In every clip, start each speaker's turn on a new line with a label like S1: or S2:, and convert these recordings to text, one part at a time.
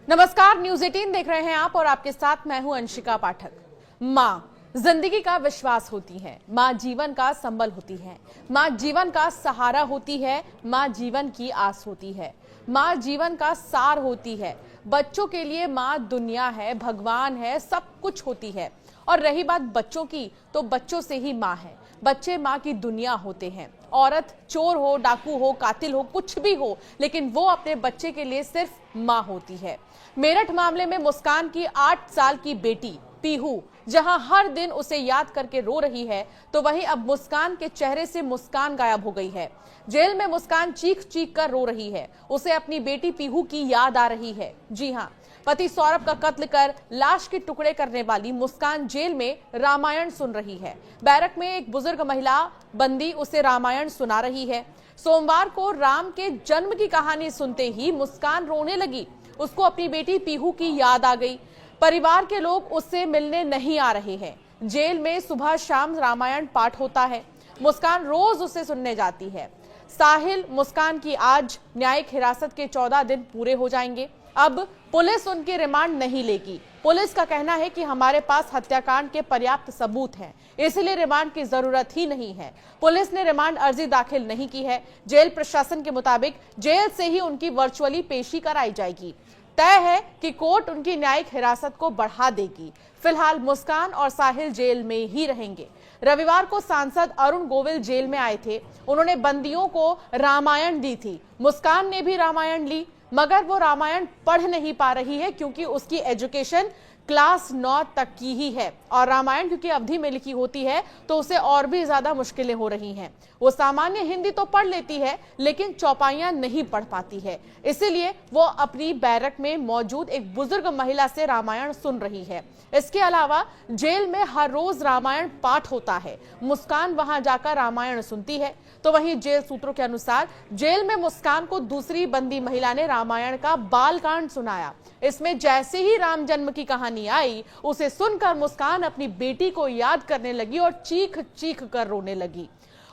S1: नमस्कार, न्यूज 18 देख रहे हैं आप और आपके साथ मैं हूं अंशिका पाठक। माँ जिंदगी का विश्वास होती है, माँ जीवन का संबल होती है, माँ जीवन का सहारा होती है, माँ जीवन की आस होती है, माँ जीवन का सार होती है। बच्चों के लिए माँ दुनिया है, भगवान है, सब कुछ होती है। और रही बात बच्चों की, तो बच्चों से ही माँ है। बच्चे माँ की दुनिया होते हैं। औरत चोर हो, डाकू हो, कातिल हो, कुछ भी हो, लेकिन वो अपने बच्चे के लिए सिर्फ माँ होती है। मेरठ मामले में मुस्कान की 8 साल की बेटी पीहू जहां हर दिन उसे याद करके रो रही है, तो वहीं अब मुस्कान के चेहरे से मुस्कान गायब हो गई है। जेल में मुस्कान चीख चीख कर रो रही है। उसे अपनी बेटी पीहू की याद आ रही है। जी हां, पति सौरभ का कत्ल कर लाश के टुकड़े करने वाली मुस्कान जेल में रामायण सुन रही है। बैरक में एक बुजुर्ग महिला बंदी उसे रामायण सुना रही है। सोमवार को राम के जन्म की कहानी सुनते ही मुस्कान रोने लगी। उसको अपनी बेटी पीहू की याद आ गई। परिवार के लोग उससे मिलने नहीं आ रहे हैं। जेल में सुबह शाम रामायण पाठ होता है। मुस्कान रोज उसे सुनने जाती है। साहिल मुस्कान की आज न्यायिक हिरासत के 14 दिन पूरे हो जाएंगे। अब पुलिस उनकी रिमांड नहीं लेगी। पुलिस का कहना है कि हमारे पास हत्याकांड के पर्याप्त सबूत हैं, इसलिए रिमांड की जरूरत ही नहीं है। पुलिस ने रिमांड अर्जी दाखिल नहीं की है। जेल प्रशासन के मुताबिक जेल से ही उनकी वर्चुअली पेशी कराई जाएगी। तय है कि कोर्ट उनकी न्यायिक हिरासत को बढ़ा देगी। फिलहाल मुस्कान और साहिल जेल में ही रहेंगे। रविवार को सांसद अरुण गोविल जेल में आए थे। उन्होंने बंदियों को रामायण दी थी। मुस्कान ने भी रामायण ली, मगर वो रामायण पढ़ नहीं पा रही है क्योंकि उसकी एजुकेशन क्लास 9 तक की ही है और रामायण क्योंकि अवधि में लिखी होती है तो उसे और भी ज्यादा मुश्किलें हो रही हैं। वो सामान्य हिंदी तो पढ़ लेती है लेकिन चौपाइयां नहीं पढ़ पाती है, इसीलिए वो अपनी बैरक में मौजूद एक बुजुर्ग महिला से रामायण सुन रही है। इसके अलावा जेल में हर रोज रामायण पाठ होता है। मुस्कान वहां जाकर रामायण सुनती है। तो वहीं जेल सूत्रों के अनुसार जेल में मुस्कान को दूसरी बंदी महिला ने रामायण का बालकांड सुनाया। इसमें जैसे ही राम जन्म की कहानी आई, उसे सुनकर मुस्कान अपनी बेटी को याद करने लगी और चीख चीख कर रोने लगी।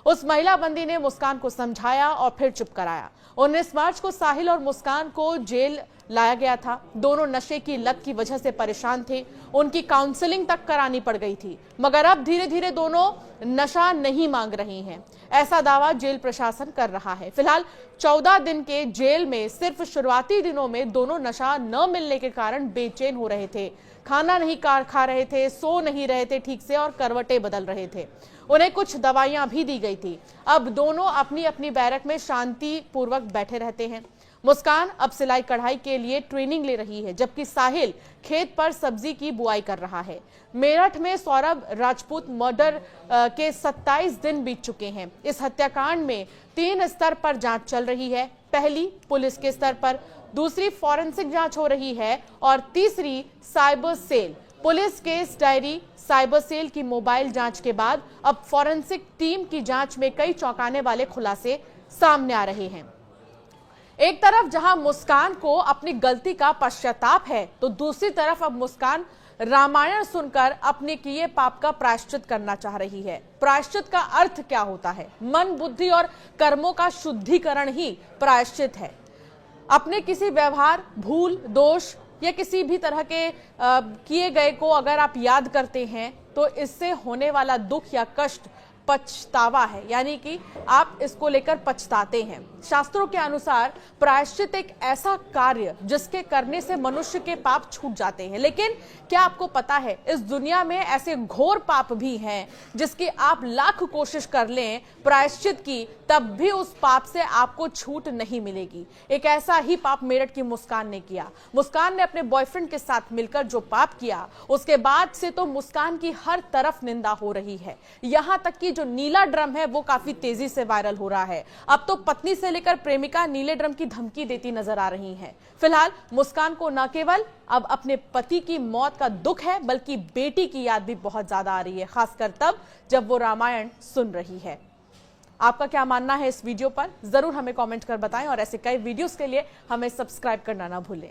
S1: उस महिला बंदी ने मुस्कान को समझाया और फिर चुप कराया। 19 मार्च को साहिल और मुस्कान को जेल लाया गया था। दोनों नशे की लत की वजह से परेशान थे। उनकी काउंसलिंग तक करानी पड़ गई थी, मगर अब धीरे धीरे दोनों नशा नहीं मांग रही हैं, ऐसा दावा जेल प्रशासन कर रहा है। फिलहाल 14 दिन के जेल में सिर्फ शुरुआती दिनों में दोनों नशा न मिलने के कारण बेचैन हो रहे थे। खाना नहीं खा रहे थे, सो नहीं रहे थे ठीक से और करवटें बदल रहे थे। उन्हें कुछ दवाइयां भी दी गई थी। अब दोनों अपनी अपनी बैरक में शांति पूर्वक बैठे रहते हैं। मुस्कान अब सिलाई कढ़ाई के लिए ट्रेनिंग ले रही है, जबकि साहिल खेत पर सब्जी की बुआई कर रहा है। मेरठ में सौरभ राजपूत मर्डर के 27 दिन बीत चुके हैं। इस हत्याकांड में 3 स्तर पर जांच चल रही है। पहली पुलिस के स्तर पर, दूसरी फॉरेंसिक जांच हो रही है और तीसरी cyber cell. Police case diary, cyber cell की मोबाइल जांच के बाद अब फॉरेंसिक टीम की जांच में कई चौंकाने वाले खुलासे सामने आ रहे हैं। एक तरफ जहां मुस्कान को अपनी गलती का पश्चाताप है, तो दूसरी तरफ अब मुस्कान रामायण सुनकर अपने किए पाप का प्रायश्चित करना चाह रही है। प्रायश्चित का अर्थ क्या होता है? मन, बुद्धि और कर्मों का शुद्धिकरण ही प्रायश्चित है। अपने किसी व्यवहार, भूल, दोष या किसी भी तरह के किए गए को अगर आप याद करते हैं तो इससे होने वाला दुख या कष्ट पछतावा है, यानी कि आप इसको लेकर पछताते हैं। शास्त्रों के अनुसार प्रायश्चित एक ऐसा कार्य जिसके करने से मनुष्य के पाप छूट जाते हैं। लेकिन क्या आपको पता है, इस दुनिया में ऐसे घोर पाप भी हैं जिसकी आप लाख कोशिश कर लें प्रायश्चित की, तब भी उस पाप से आपको छूट नहीं मिलेगी। एक ऐसा ही पाप मेरठ की मुस्कान ने किया। मुस्कान ने अपने बॉयफ्रेंड के साथ मिलकर जो पाप किया, उसके बाद से तो मुस्कान की हर तरफ निंदा हो रही है। यहां तक कि जो नीला ड्रम है वो काफी तेजी से वायरल हो रहा है। अब तो पत्नी से लेकर प्रेमिका नीले ड्रम की धमकी देती नजर आ रही हैं। फिलहाल मुस्कान को न केवल अब अपने पति की मौत का दुख है, बल्कि बेटी की याद भी बहुत ज्यादा आ रही है, खासकर तब जब वो रामायण सुन रही है। आपका क्या मानना है इस वीडियो पर? जरूर हमें कमेंट कर बताएं और ऐसे कई वीडियोस के लिए हमें सब्सक्राइब करना ना भूलें।